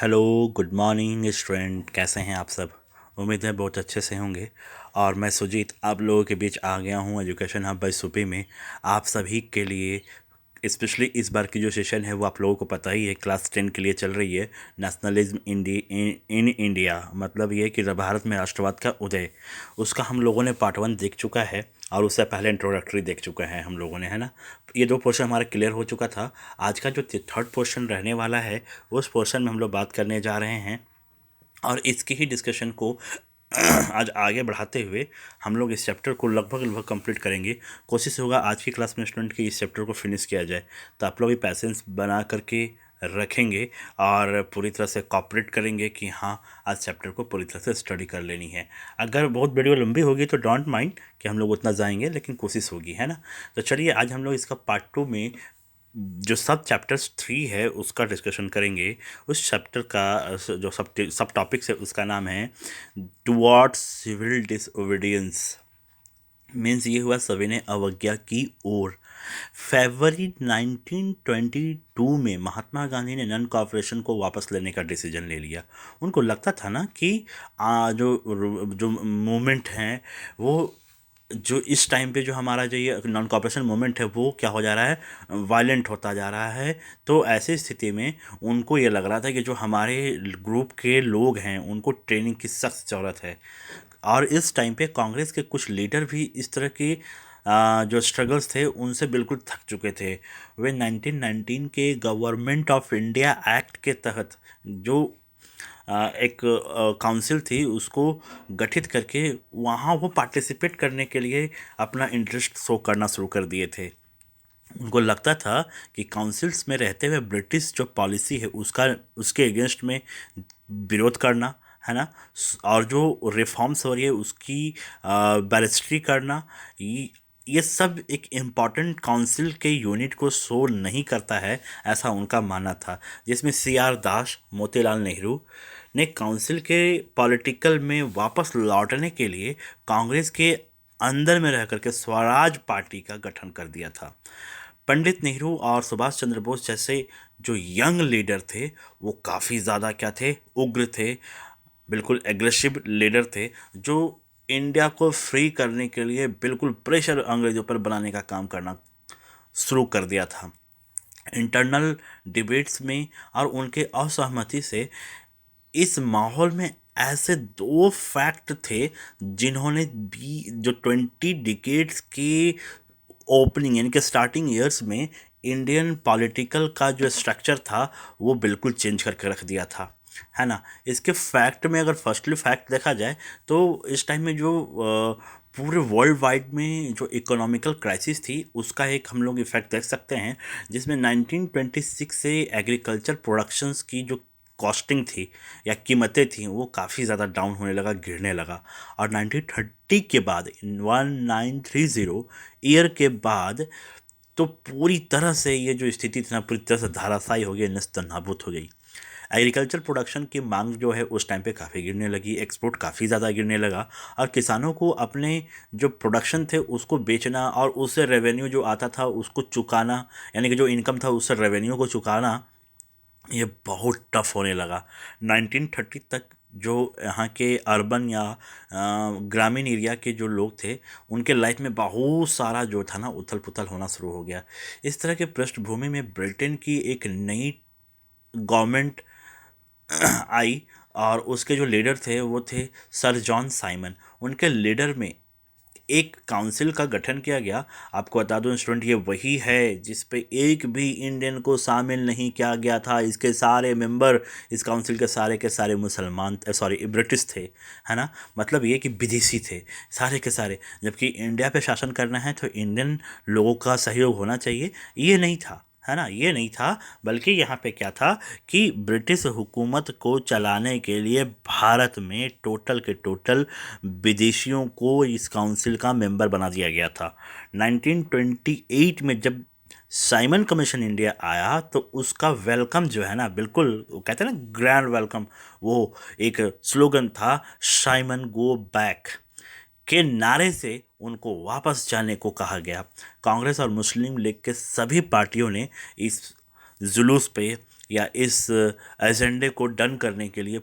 Hello, good morning student. कैसे हैं आप सब? उम्मीद है बहुत अच्छे से होंगे। और मैं सुजीत आप लोगों के बीच आ गया हूं एजुकेशन हब बाय सुपी में आप सभी के लिए। स्पेशली इस बार की जो सेशन है वो आप लोगों को पता ही है, क्लास 10 के लिए चल रही है। नेशनलिज्म इन इंडिया, मतलब ये कि भारत में राष्ट्रवाद का उदय। उसका हम लोगों ने पार्ट 1 देख चुका है और उससे पहले इंट्रोडक्टरी देख चुका है हम लोगों ने, है ना। ये दो पोर्शन हमारा क्लियर हो चुका था। आज का जो थर्ड पोर्शन रहने वाला है उस पोर्शन में हम लोग बात करने जा रहे हैं। और इसकी ही डिस्कशन को आज आगे बढ़ाते हुए हम लोग इस चैप्टर को लगभग लगभग कंप्लीट करेंगे। कोशिश होगा आज की क्लास में स्टूडेंट की इस चैप्टर को फिनिश किया जाए। तो आप लोग भी पैसेंस बना करके रखेंगे और पूरी तरह से कॉपरेट करेंगे कि हाँ, आज चैप्टर को पूरी तरह से स्टडी कर लेनी है। अगर बहुत वीडियो लंबी होगी तो डोंट माइंड कि हम लोग उतना जाएंगे, लेकिन कोशिश होगी, है ना। तो चलिए आज हम लोग इसका पार्ट 2 में जो सब चैप्टर्स 3 है उसका डिस्कशन करेंगे। उस चैप्टर का जो सब टॉपिक्स है उसका नाम है टुवर्ड्स सिविल डिसओबीडियंस। मीन्स ये हुआ सविनय अवज्ञा की ओर। फरवरी 1922 में महात्मा गांधी ने नन कॉपरेशन को वापस लेने का डिसीजन ले लिया। उनको लगता था ना कि जो जो मूवमेंट है वो, जो इस टाइम पे जो हमारा जो ये नॉन कॉपरेशन मूवमेंट है वो क्या हो जा रहा है, वायलेंट होता जा रहा है। तो ऐसी स्थिति में उनको ये लग रहा था कि जो हमारे ग्रुप के लोग हैं उनको ट्रेनिंग की सख्त ज़रूरत है। और इस टाइम पे कांग्रेस के कुछ लीडर भी इस तरह की जो स्ट्रगल्स थे उनसे बिल्कुल थक चुके थे। वे 1919 के गवर्नमेंट ऑफ इंडिया एक्ट के तहत जो एक काउंसिल थी उसको गठित करके वहाँ वो पार्टिसिपेट करने के लिए अपना इंटरेस्ट शो करना शुरू कर दिए थे। उनको लगता था कि काउंसिल्स में रहते हुए ब्रिटिश जो पॉलिसी है उसका उसके अगेंस्ट में विरोध करना, है ना। और जो रिफॉर्म्स हो रही है उसकी बैरिस्ट्री करना, ये सब एक इम्पॉर्टेंट काउंसिल के यूनिट को शो नहीं करता है, ऐसा उनका मानना था। जिसमें CR दास, मोतीलाल नेहरू ने काउंसिल के पॉलिटिकल में वापस लौटने के लिए कांग्रेस के अंदर में रह करके स्वराज पार्टी का गठन कर दिया था। पंडित नेहरू और सुभाष चंद्र बोस जैसे जो यंग लीडर थे वो काफ़ी ज़्यादा क्या थे, उग्र थे, बिल्कुल एग्रेसिव लीडर थे, जो इंडिया को फ्री करने के लिए बिल्कुल प्रेशर अंग्रेजों पर बनाने का काम करना शुरू कर दिया था। इंटरनल डिबेट्स में और उनके असहमति से इस माहौल में ऐसे दो फैक्ट थे जिन्होंने भी जो 20 डिकेड्स की ओपनिंग यानी कि स्टार्टिंग ईयर्स में इंडियन पॉलिटिकल का जो स्ट्रक्चर था वो बिल्कुल चेंज करके रख दिया था, है ना। इसके फैक्ट में अगर फर्स्टली फैक्ट देखा जाए तो इस टाइम में जो पूरे वर्ल्ड वाइड में जो इकोनॉमिकल क्राइसिस थी उसका एक हम लोग इफेक्ट देख सकते हैं। जिसमें 1926 से एग्रीकल्चर प्रोडक्शंस की जो कॉस्टिंग थी या कीमतें थी वो काफ़ी ज़्यादा डाउन होने लगा, गिरने लगा। और 1930 के बाद 1930 ईयर के बाद तो पूरी तरह से ये जो स्थिति थी ना पूरी तरह से धाराशायी हो गई, नस्त नाबूद हो गई। एग्रीकल्चर प्रोडक्शन की मांग जो है उस टाइम पे काफ़ी गिरने लगी, एक्सपोर्ट काफ़ी ज़्यादा गिरने लगा। और किसानों को अपने जो प्रोडक्शन थे उसको बेचना और उससे रेवेन्यू जो आता था उसको चुकाना, यानी कि जो इनकम था उससे रेवेन्यू को चुकाना, ये बहुत टफ होने लगा। 1930 तक जो यहाँ के अर्बन या ग्रामीण एरिया के जो लोग थे उनके लाइफ में बहुत सारा जो था ना उथल पुथल होना शुरू हो गया। इस तरह के पृष्ठभूमि में ब्रिटेन की एक नई गवर्नमेंट आई और उसके जो लीडर थे वो थे सर जॉन साइमन। उनके लीडर में एक काउंसिल का गठन किया गया। आपको बता दूं स्टूडेंट, ये वही है जिस पे एक भी इंडियन को शामिल नहीं किया गया था। इसके सारे मेंबर, इस काउंसिल के सारे मुसलमान, सॉरी ब्रिटिश थे, है ना। मतलब ये कि विदेशी थे सारे के सारे। जबकि इंडिया पे शासन करना है तो इंडियन लोगों का सहयोग होना चाहिए, ये नहीं था, है ना, ये नहीं था। बल्कि यहाँ पे क्या था कि ब्रिटिश हुकूमत को चलाने के लिए भारत में टोटल के टोटल विदेशियों को इस काउंसिल का मेंबर बना दिया गया था। 1928 में जब साइमन कमीशन इंडिया आया तो उसका वेलकम जो है ना, बिल्कुल वो कहते हैं ना ग्रैंड वेलकम, वो एक स्लोगन था साइमन गो बैक के नारे से उनको वापस जाने को कहा गया। कांग्रेस और मुस्लिम लीग के सभी पार्टियों ने इस जुलूस पे या इस एजेंडे को डन करने के लिए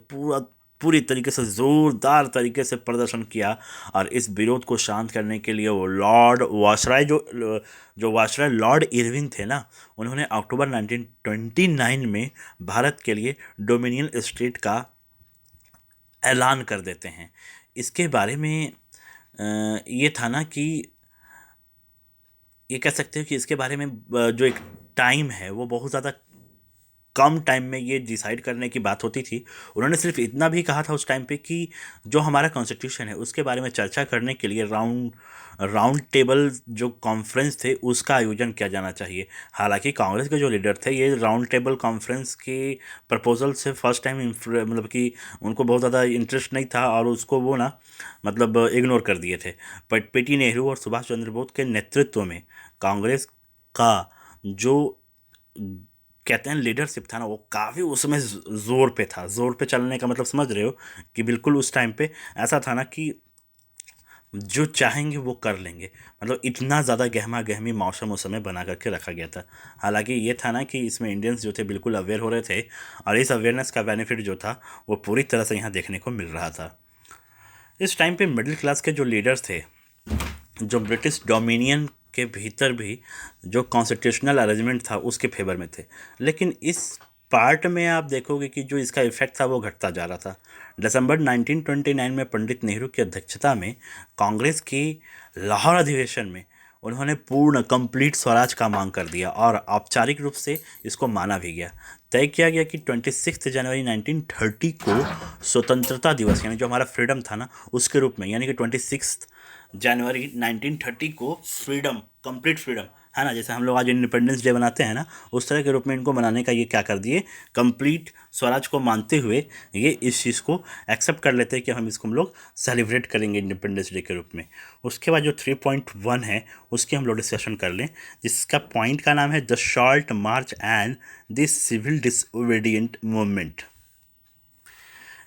पूरी तरीके से ज़ोरदार तरीके से प्रदर्शन किया। और इस विरोध को शांत करने के लिए वो लॉर्ड वायसराय जो वायसराय लॉर्ड इरविन थे ना, उन्होंने अक्टूबर 1929 में भारत के लिए डोमिनियन स्टेट का ऐलान कर देते हैं। इसके बारे में ये था ना कि ये कह सकते हो कि इसके बारे में जो एक टाइम है वो बहुत ज़्यादा कम टाइम में ये डिसाइड करने की बात होती थी। उन्होंने सिर्फ इतना भी कहा था उस टाइम पे कि जो हमारा कॉन्स्टिट्यूशन है उसके बारे में चर्चा करने के लिए राउंड राउंड टेबल जो कॉन्फ्रेंस थे उसका आयोजन किया जाना चाहिए। हालांकि कांग्रेस के जो लीडर थे ये राउंड टेबल कॉन्फ्रेंस के प्रपोजल से फर्स्ट टाइम मतलब कि उनको बहुत ज़्यादा इंटरेस्ट नहीं था और उसको वो ना मतलब इग्नोर कर दिए थे। बट पीटी नेहरू और सुभाष चंद्र बोस के नेतृत्व में कांग्रेस का जो कहते हैं लीडरशिप था ना वो काफ़ी उसमें जोर पे था। जोर पे चलने का मतलब समझ रहे हो कि बिल्कुल उस टाइम पे ऐसा था ना कि जो चाहेंगे वो कर लेंगे। मतलब इतना ज़्यादा गहमा गहमी मौसम उस समय बना करके रखा गया था। हालांकि ये था ना कि इसमें इंडियंस जो थे बिल्कुल अवेयर हो रहे थे और इस अवेयरनेस का बेनिफिट जो था वो पूरी तरह से यहाँ देखने को मिल रहा था। इस टाइम पे मिडिल क्लास के जो लीडर्स थे जो ब्रिटिश डोमिनियन के भीतर भी जो कॉन्स्टिट्यूशनल अरेंजमेंट था उसके फेवर में थे। लेकिन इस पार्ट में आप देखोगे कि जो इसका इफेक्ट था वो घटता जा रहा था। दिसंबर 1929 में पंडित नेहरू की अध्यक्षता में कांग्रेस की लाहौर अधिवेशन में उन्होंने पूर्ण कंप्लीट स्वराज का मांग कर दिया और औपचारिक रूप से इसको माना भी गया। तय किया गया कि 26 जनवरी 1930 को स्वतंत्रता दिवस यानी जो हमारा फ्रीडम था ना उसके रूप में, यानी कि 26 जनवरी 1930 को फ्रीडम, कंप्लीट फ्रीडम है ना, जैसे हम लोग आज इंडिपेंडेंस डे बनाते हैं ना उस तरह के रूप में इनको मनाने का ये क्या कर दिए, कंप्लीट स्वराज को मानते हुए ये इस चीज़ को एक्सेप्ट कर लेते हैं कि हम इसको हम लोग सेलिब्रेट करेंगे इंडिपेंडेंस डे के रूप में। उसके बाद जो 3.1 है उसकी हम लोग डिस्कशन कर लें, जिसका पॉइंट का नाम है the short march and this civil disobedient movement.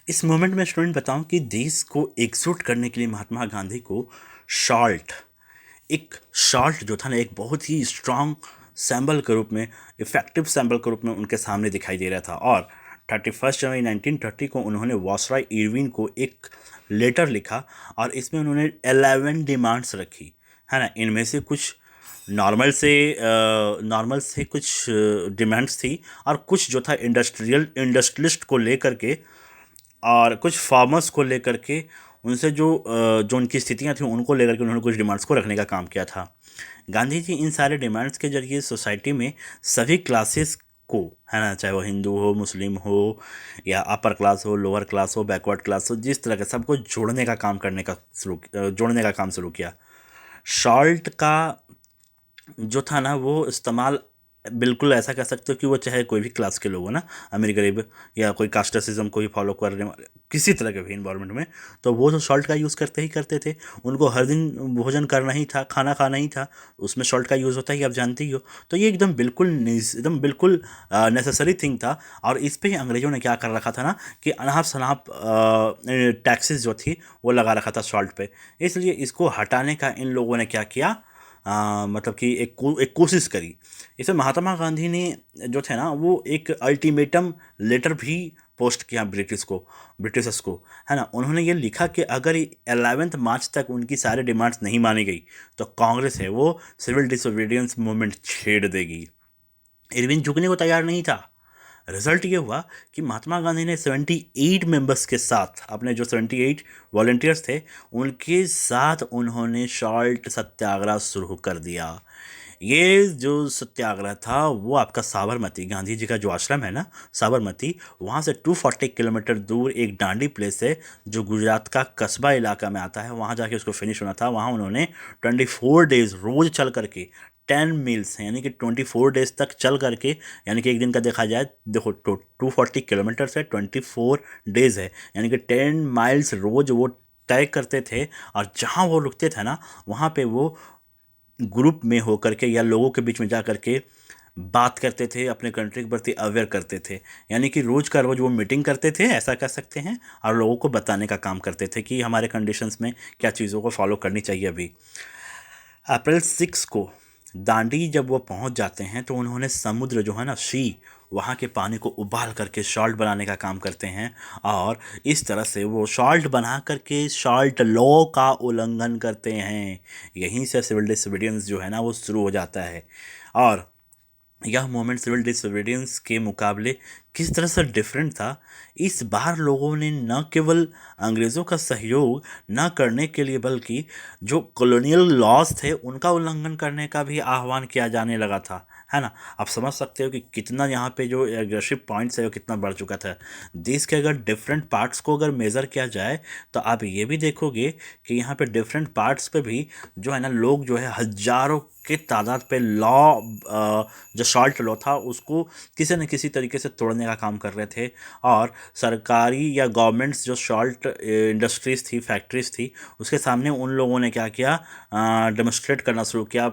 इस मूवमेंट में स्टूडेंट बताऊं कि देश को एकजुट करने के लिए महात्मा गांधी को एक शॉल्ट जो था ना एक बहुत ही स्ट्रांग सिंबल के रूप में, इफेक्टिव सिंबल के रूप में उनके सामने दिखाई दे रहा था। और 31 जनवरी 1930 को उन्होंने वायसराय इरविन को एक लेटर लिखा और इसमें उन्होंने 11 डिमांड्स रखी है ना। इनमें से कुछ नॉर्मल से कुछ डिमांड्स थी और कुछ जो था इंडस्ट्रियलिस्ट को लेकर के और कुछ फार्मर्स को लेकर के, उनसे जो उनकी स्थितियां थी उनको लेकर के उन्होंने कुछ डिमांड्स को रखने का काम किया था। गांधी जी इन सारे डिमांड्स के जरिए सोसाइटी में सभी क्लासेस को, है ना, चाहे वो हिंदू हो, मुस्लिम हो या अपर क्लास हो, लोअर क्लास हो, बैकवर्ड क्लास हो, जिस तरह का सबको जोड़ने का काम शुरू किया। शॉल्ट का जो था ना वो इस्तेमाल बिल्कुल ऐसा कह सकते हो कि वो चाहे कोई भी क्लास के लोग हो ना, अमीर गरीब या कोई कास्टिज्म को ही फॉलो करने वाले किसी तरह के भी इन्वायरमेंट में, तो वो तो सॉल्ट का यूज़ करते ही करते थे। उनको हर दिन भोजन करना ही था, खाना खाना ही था, उसमें सॉल्ट का यूज़ होता ही आप जानते ही हो। तो ये एकदम बिल्कुल नेसेसरी थिंग था। और इस पर ही अंग्रेज़ों ने क्या कर रखा था ना कि अनाप शनाप टैक्सेस जो थी वो लगा रखा था सॉल्ट पे। इसलिए इसको हटाने का इन लोगों ने क्या किया, मतलब कि एक कोशिश करी। इसमें महात्मा गांधी ने जो थे ना वो एक अल्टीमेटम लेटर भी पोस्ट किया ब्रिटिशर्स को, है ना। उन्होंने ये लिखा कि अगर 11 मार्च तक उनकी सारी डिमांड्स नहीं मानी गई तो कांग्रेस है वो सिविल डिसोबीडियंस मूवमेंट छेड़ देगी। इरविन झुकने को तैयार नहीं था। रिजल्ट ये हुआ कि महात्मा गांधी ने 78 मेंबर्स के साथ, अपने जो 78 वॉलंटियर्स थे उनके साथ उन्होंने सॉल्ट सत्याग्रह शुरू कर दिया। ये जो सत्याग्रह था वो आपका साबरमती, गांधी जी का जो आश्रम है ना साबरमती, वहाँ से 240 किलोमीटर दूर एक डांडी प्लेस है जो गुजरात का कस्बा इलाका में आता है, वहाँ जाके उसको फिनिश होना था। वहाँ उन्होंने 24 डेज रोज़ चल करके 10 मील्स हैं, यानी कि 24 डेज तक चल करके, यानी कि एक दिन का देखा जाए, देखो 240 किलोमीटर से 24 डेज है, यानी कि 10 माइल्स रोज़ वो तय करते थे। और जहाँ वो रुकते थे ना वहाँ पे वो ग्रुप में होकर के या लोगों के बीच में जा कर के बात करते थे, अपने कंट्री के प्रति अवेयर करते थे। यानी कि रोज़ का रोज़ वो मीटिंग करते थे, ऐसा कह सकते हैं, और लोगों को बताने का काम करते थे कि हमारे कंडीशंस में क्या चीज़ों को फॉलो करनी चाहिए। अभी अप्रैल 6 को दांडी जब वो पहुंच जाते हैं तो उन्होंने समुद्र जो है ना, सी, वहाँ के पानी को उबाल करके सॉल्ट बनाने का काम करते हैं। और इस तरह से वो सॉल्ट बना करके सॉल्ट लॉ का उल्लंघन करते हैं। यहीं से सिविल डिsobedience जो है ना वो शुरू हो जाता है। और यह मोमेंट सिविल डिसोबीडियंस के मुकाबले किस तरह से डिफरेंट था। इस बार लोगों ने न केवल अंग्रेज़ों का सहयोग न करने के लिए बल्कि जो कॉलोनियल लॉज थे उनका उल्लंघन करने का भी आह्वान किया जाने लगा था, है ना। आप समझ सकते हो कि कितना यहाँ पे जो एग्रेसिव पॉइंट्स है वो कितना बढ़ चुका था। देश के अगर डिफरेंट पार्ट्स को अगर मेज़र किया जाए तो आप ये भी देखोगे कि यहाँ पे डिफरेंट पार्ट्स पे भी जो है ना लोग जो है हजारों के तादाद पे लॉ, जो सॉल्ट लॉ था उसको किसी न किसी तरीके से तोड़ने का काम कर रहे थे। और सरकारी या गवर्नमेंट्स जो सॉल्ट इंडस्ट्रीज़ थी, फैक्ट्रीज थी, उसके सामने उन लोगों ने क्या किया, डेमोस्ट्रेट करना शुरू किया।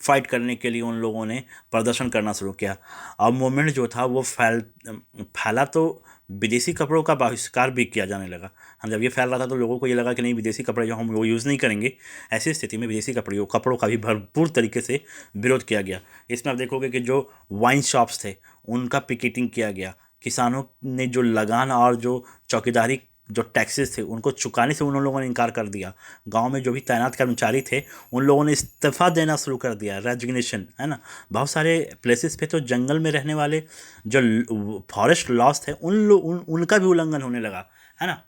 फाइट करने के लिए उन लोगों ने प्रदर्शन करना शुरू किया। और मूवमेंट जो था वो फैला तो विदेशी कपड़ों का बहिष्कार भी किया जाने लगा। हम जब ये फैल रहा था तो लोगों को ये लगा कि नहीं, विदेशी कपड़े जो हम वो यूज़ नहीं करेंगे। ऐसी स्थिति में विदेशी कपड़ों का भी भरपूर तरीके से विरोध किया गया। इसमें आप देखोगे कि जो वाइन शॉप्स थे उनका पिकेटिंग किया गया। किसानों ने जो लगान और जो चौकीदारी, जो टैक्सेस थे उनको चुकाने से उन लोगों ने इनकार कर दिया। गांव में जो भी तैनात कर्मचारी थे उन लोगों ने इस्तीफा देना शुरू कर दिया, रेजिग्नेशन, है ना। बहुत सारे प्लेसेस पे तो जंगल में रहने वाले जो फॉरेस्ट लॉस थे उनका भी उल्लंघन होने लगा, है ना।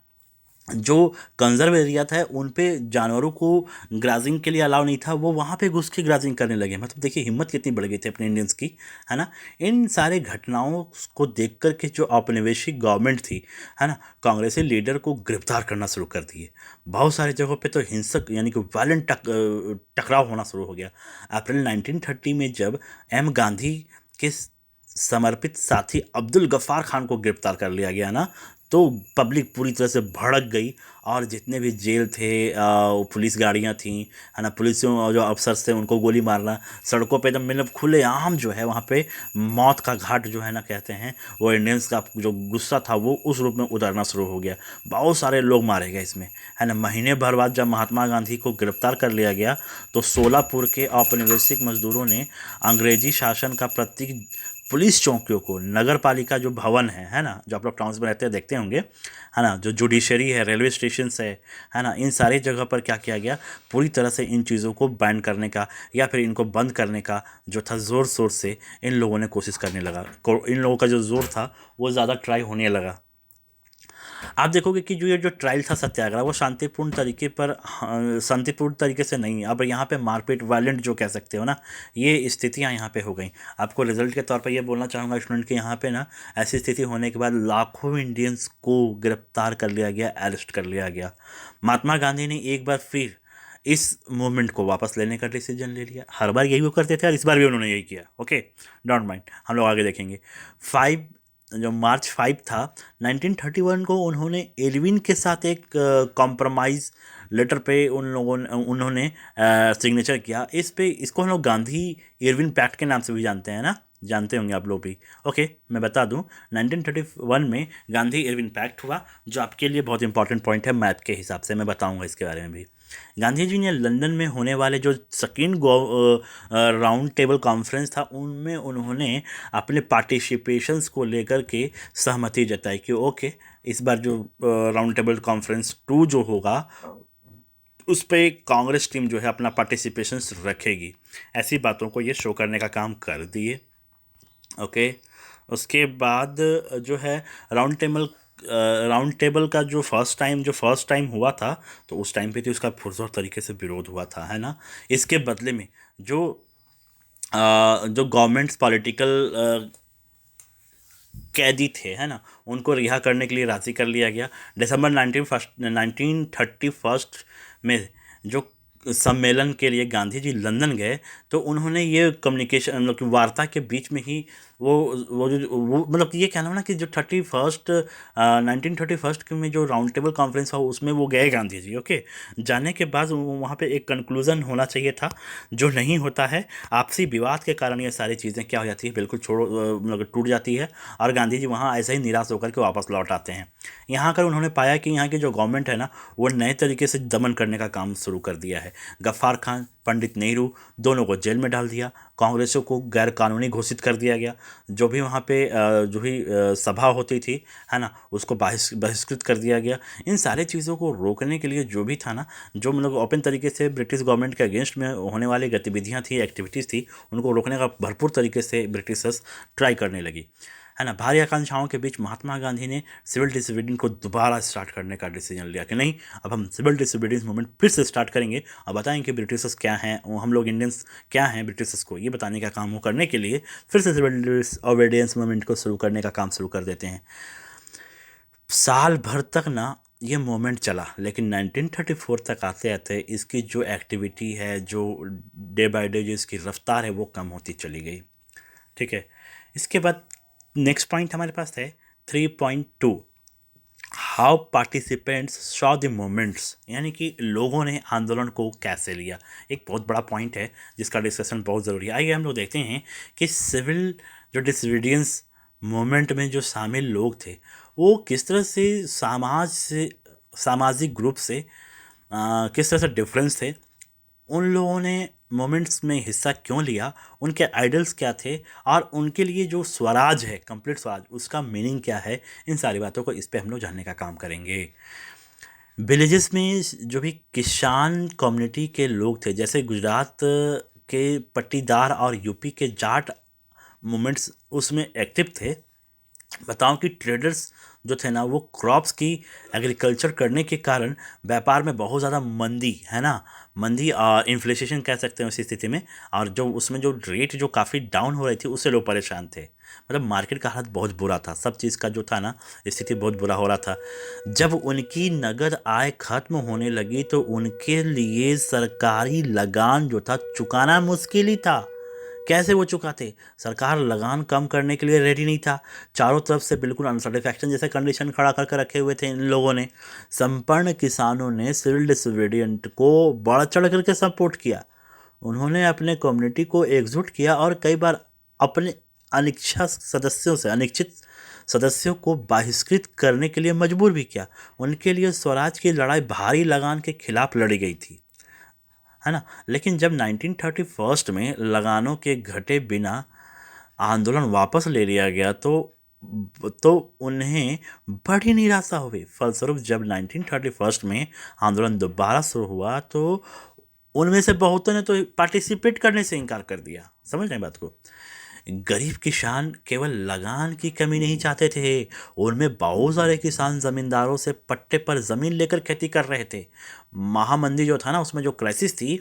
जो कंजर्व एरिया था उन पे जानवरों को ग्राजिंग के लिए अलाउ नहीं था, वो वहाँ पे घुस के ग्राजिंग करने लगे। मतलब देखिए हिम्मत कितनी बढ़ गई थी अपने इंडियंस की, है ना। इन सारे घटनाओं को देख कर के जो औपनिवेशिक गवर्नमेंट थी, है ना, कांग्रेसी लीडर को गिरफ्तार करना शुरू कर दिए। बहुत सारी जगहों पे तो हिंसक यानी कि वायलेंट टकराव होना शुरू हो गया। अप्रैल 1930 में जब एम गांधी के समर्पित साथी अब्दुल गफ्फार खान को गिरफ्तार कर लिया गया ना, तो पब्लिक पूरी तरह से भड़क गई। और जितने भी जेल थे, पुलिस गाड़ियाँ थीं, है ना, पुलिस जो अफसर्स थे उनको गोली मारना, सड़कों पे एकदम मतलब खुलेआम जो है वहाँ पे मौत का घाट जो है ना कहते हैं, वो इंडियंस का जो गुस्सा था वो उस रूप में उतरना शुरू हो गया। बहुत सारे लोग मारे गए इसमें, है ना। महीने भर बाद जब महात्मा गांधी को गिरफ्तार कर लिया गया तो सोलापुर के औपनिवेशिक मजदूरों ने अंग्रेजी शासन का प्रतीक पुलिस चौकियों को, नगर पालिका जो भवन है ना, जो आप लोग टाउन्स में रहते हैं देखते होंगे, है ना, जो जुडिशरी है, रेलवे स्टेशन है ना, इन सारी जगह पर क्या किया गया, पूरी तरह से इन चीज़ों को बैन करने का या फिर इनको बंद करने का जो था ज़ोर शोर से इन लोगों ने कोशिश करने लगा। इन लोगों का जो जोर था वो ज़्यादा ट्राई होने लगा। आप देखोगे कि जो ये जो ट्रायल था सत्याग्रह, वो शांतिपूर्ण तरीके पर, शांतिपूर्ण तरीके से नहीं, अब यहाँ पे मारपीट, वायलेंट जो कह सकते हो ना, ये स्थितियाँ यहाँ पे हो गई। आपको रिजल्ट के तौर पर ये बोलना चाहूँगा स्टूडेंट कि यहाँ पे ना ऐसी स्थिति होने के बाद लाखों इंडियंस को गिरफ्तार कर लिया गया, अरेस्ट कर लिया गया। महात्मा गांधी ने एक बार फिर इस मूवमेंट को वापस लेने का डिसीजन ले लिया। हर बार यही वो करते थे और इस बार भी उन्होंने यही किया। ओके, डोंट माइंड, हम लोग आगे देखेंगे। 5 जो मार्च 5 था 1931 को उन्होंने एल्विन के साथ एक कॉम्प्रोमाइज़ लेटर पे उन्होंने सिग्नेचर किया। इस पे इसको हम लोग गांधी इरविन पैक्ट के नाम से भी जानते हैं ना, जानते होंगे आप लोग भी। ओके, मैं बता दूं 1931 में गांधी इरविन पैक्ट हुआ, जो आपके लिए बहुत इंपॉर्टेंट पॉइंट है मैथ के हिसाब से, मैं बताऊंगा इसके बारे में भी। गांधी जी ने लंदन में होने वाले जो सेकेंड राउंड टेबल कॉन्फ्रेंस था उनमें उन्होंने अपने पार्टिसिपेशंस को लेकर के सहमति जताई कि ओके, इस बार जो राउंड टेबल कॉन्फ्रेंस 2 जो होगा उस पर कांग्रेस टीम जो है अपना पार्टिसिपेशंस रखेगी। ऐसी बातों को ये शो करने का काम कर दिए। ओके, उसके बाद जो है राउंड टेबल का जो फर्स्ट टाइम हुआ था तो उस टाइम पे तो इसका पुरजोर तरीके से विरोध हुआ था, है ना। इसके बदले में जो गवर्नमेंट्स पॉलिटिकल कैदी थे, है ना, उनको रिहा करने के लिए राज़ी कर लिया गया। दिसंबर 1931 में जो सम्मेलन के लिए गांधी जी लंदन गए तो उन्होंने ये कम्युनिकेशन, मतलब कि वार्ता के बीच में ही वो मतलब कि ये कहना ना कि जो 1931 में जो राउंड टेबल कॉन्फ्रेंस हुआ उसमें वो गए गांधी जी। ओके, जाने के बाद वहाँ पे एक कंक्लूज़न होना चाहिए था, जो नहीं होता है। आपसी विवाद के कारण ये सारी चीज़ें क्या हो जाती है, बिल्कुल मतलब टूट जाती है और गांधी जी वहाँ ऐसे ही निराश होकर के वापस लौट आते हैं। यहाँ कर उन्होंने पाया कि यहाँ की जो गवर्नमेंट है ना वो नए तरीके से दमन करने का काम शुरू कर दिया है। गफ्फार खान पंडित नेहरू, दोनों को जेल में डाल दिया। कांग्रेसों को गैर कानूनी घोषित कर दिया गया। जो भी वहाँ पे जो भी सभा होती थी, है ना, उसको बहिष्कृत कर दिया गया। इन सारी चीज़ों को रोकने के लिए जो भी था ना, जो मतलब ओपन तरीके से ब्रिटिश गवर्नमेंट के अगेंस्ट में होने वाली गतिविधियाँ थी, एक्टिविटीज़ थी, उनको रोकने का भरपूर तरीके से ब्रिटिशर्स ट्राई करने लगी, है ना। भारी आकांक्षाओं के बीच महात्मा गांधी ने सिविल डिसोबीडियंस को दोबारा स्टार्ट करने का डिसीजन लिया कि नहीं, अब हम सिविल डिसोबीडियंस मूवमेंट फिर से स्टार्ट करेंगे और बताएंगे ब्रिटिशर्स क्या हैं, और हम लोग इंडियंस क्या हैं ब्रिटिशर्स को ये बताने का काम वो करने के लिए फिर से सिविल डिसोबीडियंस मूवमेंट को शुरू करने का काम शुरू कर देते हैं। साल भर तक ना ये मूवमेंट चला, लेकिन 1934 तक आते आते इसकी जो एक्टिविटी है, जो डे बाय डे जो इसकी रफ्तार है, वो कम होती चली गई। ठीक है। इसके बाद नेक्स्ट पॉइंट हमारे पास है 3.2, how participants Shaw the moments, यानी कि लोगों ने आंदोलन को कैसे लिया। एक बहुत बड़ा पॉइंट है जिसका डिस्कशन बहुत ज़रूरी है। आइए हम लोग देखते हैं कि सिविल जो डिसोबीडियंस मूवमेंट में जो शामिल लोग थे, वो किस तरह से सामाजिक ग्रुप से किस तरह से डिफरेंस थे, उन लोगों ने मोमेंट्स में हिस्सा क्यों लिया, उनके आइडल्स क्या थे, और उनके लिए जो स्वराज है, कंप्लीट स्वराज, उसका मीनिंग क्या है। इन सारी बातों को इस पे हम लोग जानने का काम करेंगे। विलेजेस में जो भी किसान कम्युनिटी के लोग थे, जैसे गुजरात के पट्टीदार और यूपी के जाट मूवमेंट्स उसमें एक्टिव थे। बताऊं कि ट्रेडर्स जो थे ना, वो क्रॉप्स की एग्रीकल्चर करने के कारण व्यापार में बहुत ज़्यादा मंदी, है ना, मंदी और इन्फ्लेशन कह सकते हैं उस स्थिति में, और जो उसमें जो रेट जो काफ़ी डाउन हो रही थी, उससे लोग परेशान थे। मतलब मार्केट का हालत बहुत बुरा था, सब चीज़ का जो था ना, स्थिति बहुत बुरा हो रहा था। जब उनकी नगद आय खत्म होने लगी तो उनके लिए सरकारी लगान जो था चुकाना मुश्किल ही था। कैसे वो चुकाते? सरकार लगान कम करने के लिए रेडी नहीं था। चारों तरफ से बिल्कुल अनसेटिस्फैक्शन जैसे कंडीशन खड़ा करके रखे हुए थे इन लोगों ने। संपन्न किसानों ने सिविल डिसोबीडियंट को बढ़ चढ़ करके सपोर्ट किया। उन्होंने अपने कम्युनिटी को एकजुट किया और कई बार अपने अनिच्छित सदस्यों को बहिष्कृत करने के लिए मजबूर भी किया। उनके लिए स्वराज की लड़ाई भारी लगान के खिलाफ लड़ी गई थी, है ना। लेकिन जब 1931 में लगानों के घटे बिना आंदोलन वापस ले लिया गया तो उन्हें बड़ी निराशा हुई। फलस्वरूप जब 1931 में आंदोलन दोबारा शुरू हुआ तो उनमें से बहुतों ने तो पार्टिसिपेट करने से इनकार कर दिया। समझ रहे हैं बात को? गरीब किसान केवल लगान की कमी नहीं चाहते थे, उनमें बहुत सारे किसान जमींदारों से पट्टे पर जमीन लेकर खेती कर रहे थे। महामंदी जो था ना, उसमें जो क्राइसिस थी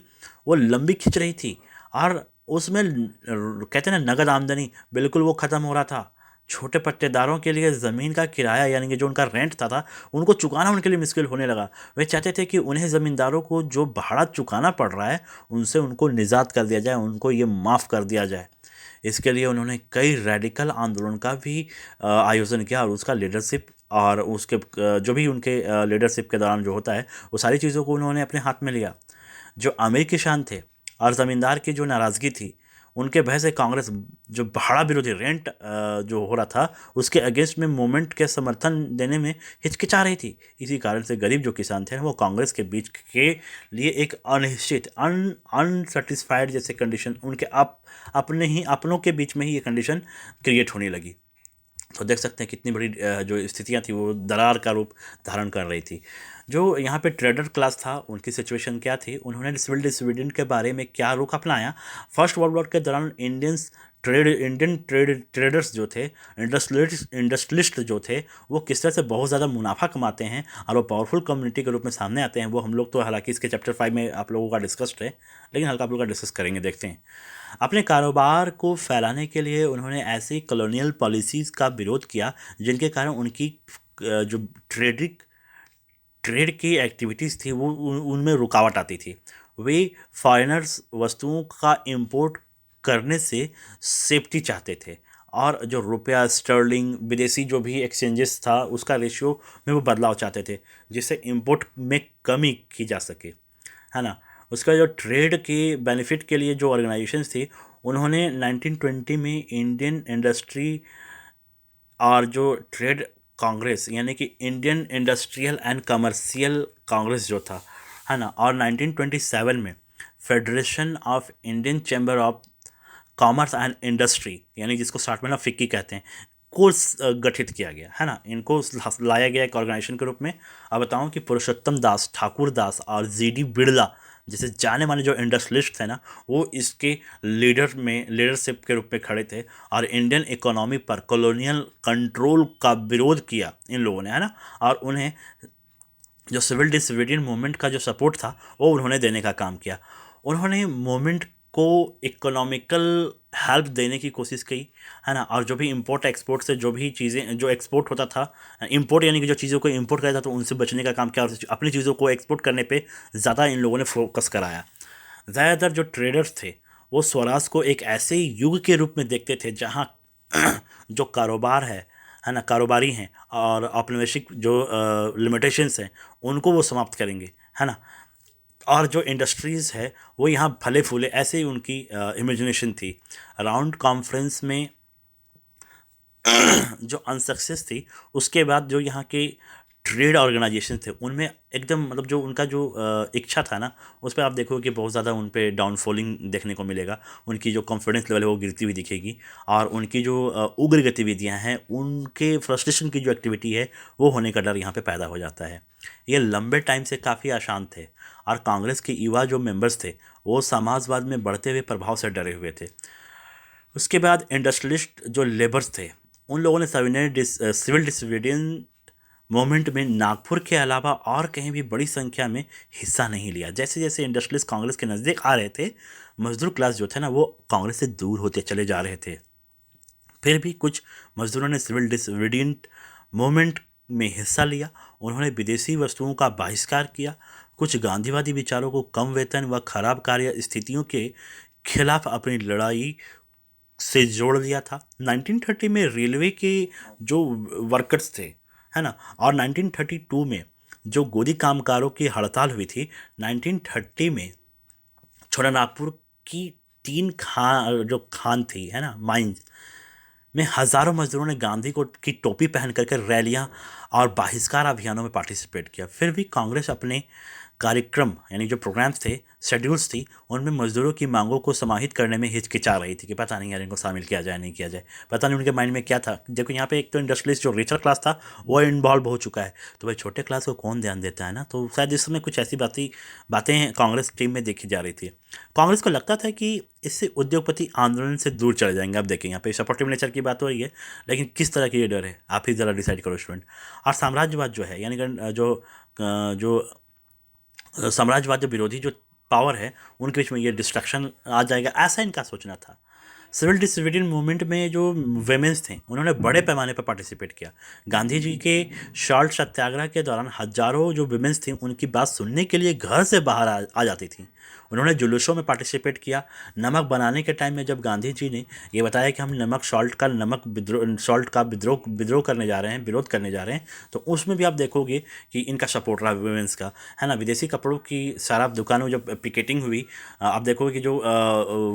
वो लंबी खिंच रही थी, और उसमें कहते हैं ना, नगद आमदनी बिल्कुल वो ख़त्म हो रहा था। छोटे पट्टेदारों के लिए ज़मीन का किराया, यानी कि जो उनका रेंट था उनको चुकाना उनके लिए मुश्किल होने लगा। वे चाहते थे कि उन्हें ज़मींदारों को जो भाड़ा चुकाना पड़ रहा है उनसे उनको निजात कर दिया जाए, उनको ये माफ़ कर दिया जाए। इसके लिए उन्होंने कई रेडिकल आंदोलन का भी आयोजन किया, और उसका लीडरशिप और उसके जो भी उनके लीडरशिप के दौरान जो होता है, वो सारी चीज़ों को उन्होंने अपने हाथ में लिया। जो अमीर किसान थे और ज़मींदार की जो नाराज़गी थी, उनके भय से कांग्रेस जो भाड़ा विरोधी रेंट जो हो रहा था उसके अगेंस्ट में मूवमेंट के समर्थन देने में हिचकिचा रही थी। इसी कारण से गरीब जो किसान थे वो कांग्रेस के बीच के लिए एक अनिश्चित अनसेटिस्फाइड जैसे कंडीशन उनके अपने ही अपनों के बीच में ही ये कंडीशन क्रिएट होने लगी। तो देख सकते हैं कितनी बड़ी जो स्थितियां थी वो दरार का रूप धारण कर रही थी। जो यहाँ पे ट्रेडर क्लास था, उनकी सिचुएशन क्या थी, उन्होंने सिविल डिसोबीडियंट के बारे में क्या रुख अपनाया। फर्स्ट वर्ल्ड वॉर के दौरान इंडियन ट्रेडर्स जो थे, इंडस्ट्रियलिस्ट जो थे, वो किस तरह से बहुत ज़्यादा मुनाफा कमाते हैं और वो पावरफुल कम्युनिटी के रूप में सामने आते हैं। वो हम लोग तो हालांकि इसके चैप्टर 5 में आप लोगों का डिस्कस्ड है, लेकिन हल्का आप लोग का डिस्कस करेंगे, देखते हैं। अपने कारोबार को फैलाने के लिए उन्होंने ऐसी कॉलोनियल पॉलिसीज़ का विरोध किया जिनके कारण उनकी जो ट्रेड की एक्टिविटीज़ थी वो उनमें रुकावट आती थी। वे फॉरेनर्स वस्तुओं का इंपोर्ट करने से सेफ्टी चाहते थे, और जो रुपया स्टर्लिंग विदेशी जो भी एक्सचेंजेस था उसका रेशियो में वो बदलाव चाहते थे, जिससे इंपोर्ट में कमी की जा सके, है ना। उसका जो ट्रेड के बेनिफिट के लिए जो ऑर्गेनाइजेशंस थी, उन्होंने 1920 में इंडियन इंडस्ट्री और जो ट्रेड कांग्रेस, यानी कि Indian industrial and commercial Congress जो था, है ना, और 1927 में federation of Indian chamber of commerce and industry, यानी जिसको शॉर्ट में ना फिक्की कहते हैं, को गठित किया गया है ना। इनको लाया गया एक ऑर्गेनाइजेशन के रूप में। अब बताऊं कि पुरुषोत्तम दास, ठाकुर दास और जीडी बिड़ला जैसे जाने माने जो इंडस्ट्रियलिस्ट थे ना, वो इसके लीडरशिप के रूप में खड़े थे और इंडियन इकोनॉमी पर कॉलोनियल कंट्रोल का विरोध किया इन लोगों ने, है ना। और उन्हें जो सिविल डिसोबीडियंट मूवमेंट का जो सपोर्ट था वो उन्होंने देने का काम किया। उन्होंने मूवमेंट को इकोनॉमिकल हेल्प देने की कोशिश की, है ना। और जो भी इंपोर्ट एक्सपोर्ट से जो भी चीज़ें जो एक्सपोर्ट होता था, इंपोर्ट यानी कि जो चीज़ों को इंपोर्ट करता था, तो उनसे बचने का काम किया और अपनी चीज़ों को एक्सपोर्ट करने पे ज़्यादा इन लोगों ने फोकस कराया। ज़्यादातर जो ट्रेडर्स थे वो स्वराज को एक ऐसे युग के रूप में देखते थे जहाँ जो कारोबार है ना, कारोबारी हैं और औपनिवेशिक जो लिमिटेशंस हैं उनको वो समाप्त करेंगे, है ना। और जो इंडस्ट्रीज़ है वो यहाँ फले फूले, ऐसे ही उनकी इमेजिनेशन थी। राउंड कॉन्फ्रेंस में जो अनसक्सेस थी, उसके बाद जो यहाँ के ट्रेड ऑर्गेनाइजेशन थे उनमें एकदम मतलब जो उनका जो इच्छा था ना, उस पर आप देखोगे कि बहुत ज़्यादा उन पे डाउनफॉलिंग देखने को मिलेगा। उनकी जो कॉन्फिडेंस लेवल है वो गिरती हुई दिखेगी और उनकी जो उग्र गतिविधियाँ हैं, उनके फ्रस्ट्रेशन की जो एक्टिविटी है वो होने का डर यहाँ पे पैदा हो जाता है। ये लंबे टाइम से काफ़ी अशांत थे और कांग्रेस के युवा जो मेंबर्स थे वो समाजवाद में बढ़ते हुए प्रभाव से डरे हुए थे। उसके बाद इंडस्ट्रियलिस्ट जो लेबर्स थे उन लोगों ने सिविल डिसोबीडियंट मूवमेंट में नागपुर के अलावा और कहीं भी बड़ी संख्या में हिस्सा नहीं लिया। जैसे जैसे इंडस्ट्रियलिस्ट कांग्रेस के नज़दीक आ रहे थे, मजदूर क्लास जो थे ना वो कांग्रेस से दूर होते चले जा रहे थे। फिर भी कुछ मजदूरों ने सिविल डिसोबीडियंट मूवमेंट में हिस्सा लिया। उन्होंने विदेशी वस्तुओं का बहिष्कार किया। कुछ गांधीवादी विचारों को कम वेतन व खराब कार्य स्थितियों के खिलाफ अपनी लड़ाई से जोड़ लिया था। 1930 में रेलवे के जो वर्कर्स थे, है ना, और 1932 में जो गोदी कामगारों की हड़ताल हुई थी, 1930 में छोटानागपुर की तीन खान थी, है ना, माइंस में हजारों मजदूरों ने गांधी को की टोपी पहन करके रैलियां और बहिष्कार अभियानों में पार्टिसिपेट किया। फिर भी कांग्रेस अपने कार्यक्रम यानी जो प्रोग्राम्स थे, शेड्यूल्स थी, उनमें मजदूरों की मांगों को समाहित करने में हिचकिचा रही थी कि पता नहीं यार इनको शामिल किया जाए नहीं किया जाए। पता नहीं उनके माइंड में क्या था। देखो यहाँ पे एक तो इंडस्ट्रियलिस्ट जो रिचर क्लास था वो इन्वॉल्व हो चुका है, तो भाई छोटे क्लास को कौन ध्यान देता है ना। तो शायद इस समय कुछ ऐसी बातें कांग्रेस टीम में देखी जा रही थी। कांग्रेस को लगता था कि इससे उद्योगपति आंदोलन से दूर चले जाएंगे। अब देखें यहाँ पे सपोर्टिव नेचर की बात हो रही है, लेकिन किस तरह की ये डर है आप ही ज़रा डिसाइड करो स्टूडेंट। और साम्राज्यवाद जो है यानी जो साम्राज्यवाद जो विरोधी जो पावर है उनके बीच में ये डिस्ट्रक्शन आ जाएगा, ऐसा इनका सोचना था। सिविल डिसोबीडियंट मूवमेंट में जो वेमेंस थे उन्होंने बड़े पैमाने पर पार्टिसिपेट किया। गांधी जी के शॉर्ट सत्याग्रह के दौरान हजारों जो वेमेंस थी उनकी बात सुनने के लिए घर से बाहर आ जाती थी। उन्होंने जुलूसों में पार्टिसिपेट किया। नमक बनाने के टाइम में जब गांधी जी ने ये बताया कि हम सॉल्ट का विद्रोह करने जा रहे हैं, विरोध करने जा रहे हैं, तो उसमें भी आप देखोगे कि इनका सपोर्ट रहा वुमेंस का, है ना। विदेशी कपड़ों की शराब दुकानों जब पिकेटिंग हुई, आप देखोगे कि जो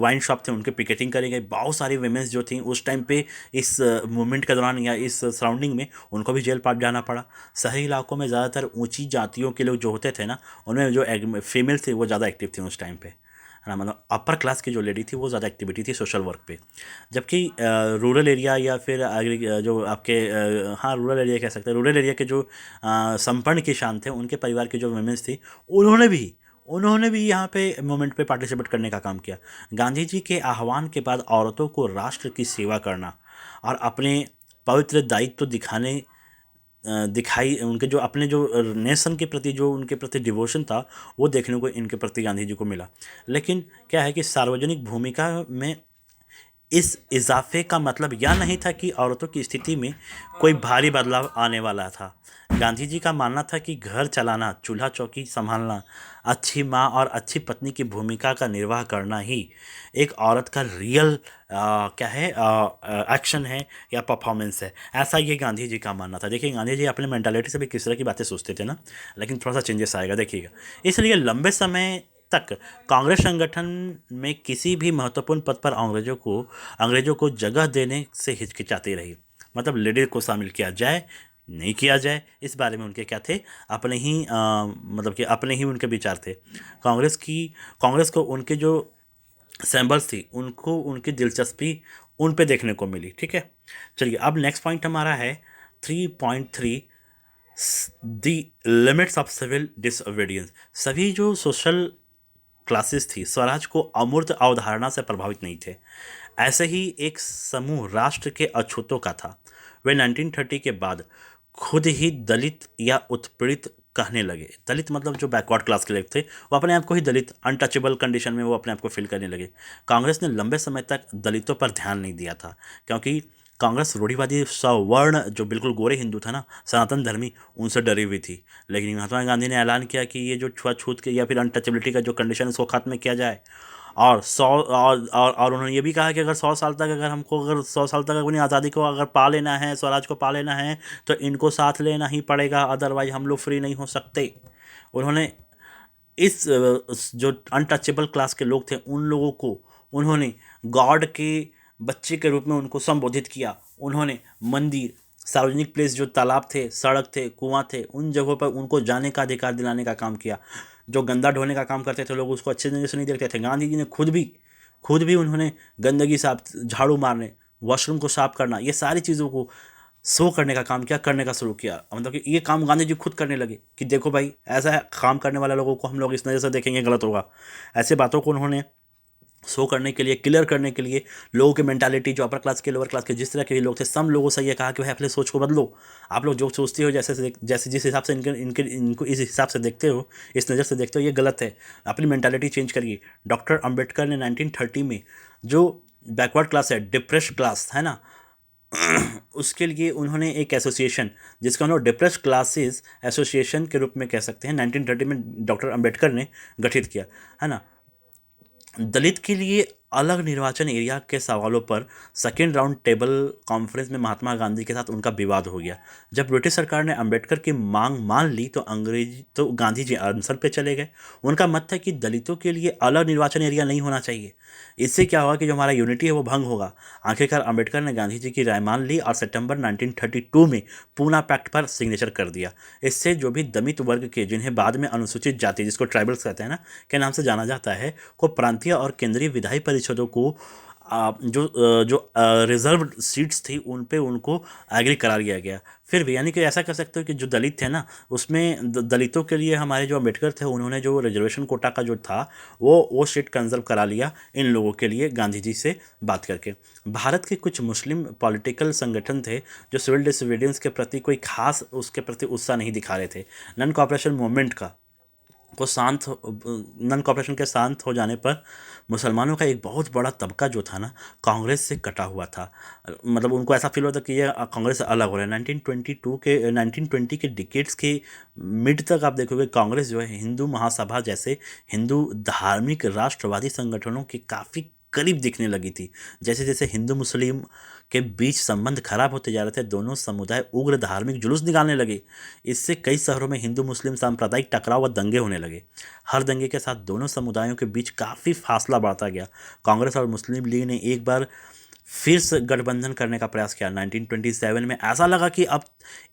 वाइन शॉप थे उनके पिकेटिंग करी गई। बहुत सारी वुमेंस जो थी उस टाइम पे इस मूवमेंट के दौरान या इस सराउंडिंग में उनको भी जेल पार जाना पड़ा। शहरी इलाकों में ज़्यादातर ऊंची जातियों के लोग जो होते थे ना, उनमें जो फीमेल थे वो ज़्यादा एक्टिव थी उस टाइम पे, है ना। मतलब अपर क्लास की जो लेडी थी वो ज़्यादा एक्टिविटी थी सोशल वर्क पे। जबकि रूरल एरिया या फिर जो आपके हाँ रूरल एरिया कह सकते हैं, रूरल एरिया के जो संपन्न किसान थे उनके परिवार की जो वुमेंस थी उन्होंने भी यहाँ पे मूवमेंट पे पार्टिसिपेट करने का काम किया। गांधी जी के आह्वान के बाद औरतों को राष्ट्र की सेवा करना और अपने पवित्र दायित्व दिखाई उनके जो अपने जो नेशन के प्रति जो उनके प्रति डिवोशन था वो देखने को इनके प्रति गांधी जी को मिला। लेकिन क्या है कि सार्वजनिक भूमिका में इस इजाफे का मतलब यह नहीं था कि औरतों की स्थिति में कोई भारी बदलाव आने वाला था। गांधी जी का मानना था कि घर चलाना, चूल्हा चौकी संभालना, अच्छी माँ और अच्छी पत्नी की भूमिका का निर्वाह करना ही एक औरत का रियल क्या है एक्शन है या परफॉर्मेंस है। ऐसा ये गांधी जी का मानना था। देखिए गांधी जी अपने मेंटालिटी से भी किस तरह की बातें सोचते थे ना, लेकिन थोड़ा सा चेंजेस आएगा देखिएगा। इसलिए लंबे समय तक कांग्रेस संगठन में किसी भी महत्वपूर्ण पद पर अंग्रेजों को जगह देने से हिचकिचाती रही। मतलब लेडीज को शामिल किया जाए नहीं किया जाए, इस बारे में उनके क्या थे, अपने ही मतलब कि अपने ही उनके विचार थे। कांग्रेस को उनके जो सैम्बल्स थी उनको उनकी दिलचस्पी उन पे देखने को मिली। ठीक है, चलिए अब नेक्स्ट पॉइंट हमारा है 3.3, the limits of civil disobedience. सभी जो सोशल क्लासेस थी स्वराज को अमूर्त अवधारणा से प्रभावित नहीं थे। ऐसे ही एक समूह राष्ट्र के अछूतों का था। वे 1930 के बाद खुद ही दलित या उत्पीड़ित कहने लगे। दलित मतलब जो बैकवर्ड क्लास के लोग थे वो अपने आप को ही दलित, अनटचेबल कंडीशन में वो अपने आप को फील करने लगे। कांग्रेस ने लंबे समय तक दलितों पर ध्यान नहीं दिया था, क्योंकि कांग्रेस रूढ़िवादी सवर्ण जो बिल्कुल गोरे हिंदू था ना, सनातन धर्मी, उनसे डरी हुई थी। लेकिन महात्मा गांधी ने ऐलान किया कि ये जो छुआछूत के या फिर अनटचेबिलिटी का जो कंडीशन है इसको खत्म किया जाए। और 100 और उन्होंने ये भी कहा कि अगर 100 साल तक अगर 100 साल तक अपनी आज़ादी को अगर पा लेना है, स्वराज को पा लेना है, तो इनको साथ लेना ही पड़ेगा, अदरवाइज हम लोग फ्री नहीं हो सकते। उन्होंने जो अनटचेबल क्लास के लोग थे उन लोगों को उन्होंने गॉड के बच्चे के रूप में उनको संबोधित किया। उन्होंने मंदिर, सार्वजनिक प्लेस जो तालाब थे, सड़क थे, कुआं थे, उन जगहों पर उनको जाने का अधिकार दिलाने का काम किया। जो गंदा ढोने का काम करते थे लोग उसको अच्छे नज़र से नहीं देखते थे। गांधी जी ने खुद भी उन्होंने गंदगी साफ, झाड़ू मारने, वॉशरूम को साफ करना, ये सारी चीज़ों को शो करने का काम किया, करने का शुरू किया। मतलब कि ये काम गांधी जी खुद करने लगे कि देखो भाई, ऐसा है, काम करने वाले लोगों को हम लोग इस नज़र से देखेंगे गलत होगा। ऐसे बातों को उन्होंने शो करने के लिए, क्लियर करने के लिए, लोगों की मेंटालिटी जो अपर क्लास के, लोअर क्लास के, जिस तरह के भी लोग थे, सब लोगों से ये कहा कि भाई अपने सोच को बदलो। आप लोग जो सोचते हो, जैसे जिस हिसाब से इनको इस हिसाब से देखते हो, इस नज़र से देखते हो, ये गलत है। अपनी मेंटालिटी चेंज करिए। डॉक्टर अंबेडकर ने 1930 में जो बैकवर्ड क्लास है, डिप्रेस्ड क्लास है ना, उसके लिए उन्होंने एक एसोसिएशन, जिसका उन्होंने डिप्रेस क्लासेस एसोसिएशन के रूप में कह सकते हैं, 1930 में डॉक्टर अंबेडकर ने गठित किया, है ना। दलित के लिए अलग निर्वाचन एरिया के सवालों पर सेकेंड राउंड टेबल कॉन्फ्रेंस में महात्मा गांधी के साथ उनका विवाद हो गया। जब ब्रिटिश सरकार ने अंबेडकर की मांग मान ली तो गांधी जी अनशन पे चले गए। उनका मत था कि दलितों के लिए अलग निर्वाचन एरिया नहीं होना चाहिए। इससे क्या होगा कि जो हमारा यूनिटी है वो भंग होगा। आखिरकार अंबेडकर ने गांधी जी की राय मान ली और सितंबर 1932 में पूना पैक्ट पर सिग्नेचर कर दिया। इससे जो भी दलित वर्ग के, जिन्हें बाद में अनुसूचित जाति, जिसको ट्राइबल्स कहते हैं ना, के नाम से जाना जाता है, को प्रांतीय और केंद्रीय विधायी परिषदों को जो रिजर्व सीट्स थी उन पे उनको एग्री करा लिया गया। फिर भी यानी कि ऐसा कर सकते हो कि जो दलित थे ना, उसमें दलितों के लिए हमारे जो अम्बेडकर थे उन्होंने जो रिजर्वेशन कोटा का जो था वो सीट कंजर्व करा लिया इन लोगों के लिए, गांधी जी से बात करके। भारत के कुछ मुस्लिम पॉलिटिकल संगठन थे जो सिविल डिसोबीडियंस के प्रति कोई खास उसके प्रति उत्साह नहीं दिखा रहे थे। Non cooperation movement non cooperation के शांत हो जाने पर मुसलमानों का एक बहुत बड़ा तबका जो था ना, कांग्रेस से कटा हुआ था। मतलब उनको ऐसा फील होता कि ये कांग्रेस से अलग हो रहा है। 1920 के डिकेड्स के मिड तक आप देखोगे कांग्रेस जो है हिंदू महासभा जैसे हिंदू धार्मिक राष्ट्रवादी संगठनों के काफ़ी करीब दिखने लगी थी। जैसे जैसे हिंदू मुस्लिम के बीच संबंध खराब होते जा रहे थे, दोनों समुदाय उग्र धार्मिक जुलूस निकालने लगे। इससे कई शहरों में हिंदू मुस्लिम सांप्रदायिक टकराव व दंगे होने लगे। हर दंगे के साथ दोनों समुदायों के बीच काफ़ी फासला बढ़ता गया। कांग्रेस और मुस्लिम लीग ने एक बार फिर से गठबंधन करने का प्रयास किया। 1927 में ऐसा लगा कि अब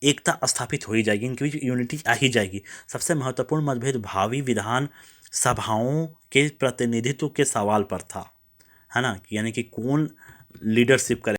एकता स्थापित हो ही जाएगी, इनके बीच यूनिटी आ ही जाएगी। सबसे महत्वपूर्ण मतभेद भावी विधान सभाओं के प्रतिनिधित्व के सवाल पर था, है ना, यानी कि कौन लीडरशिप करे।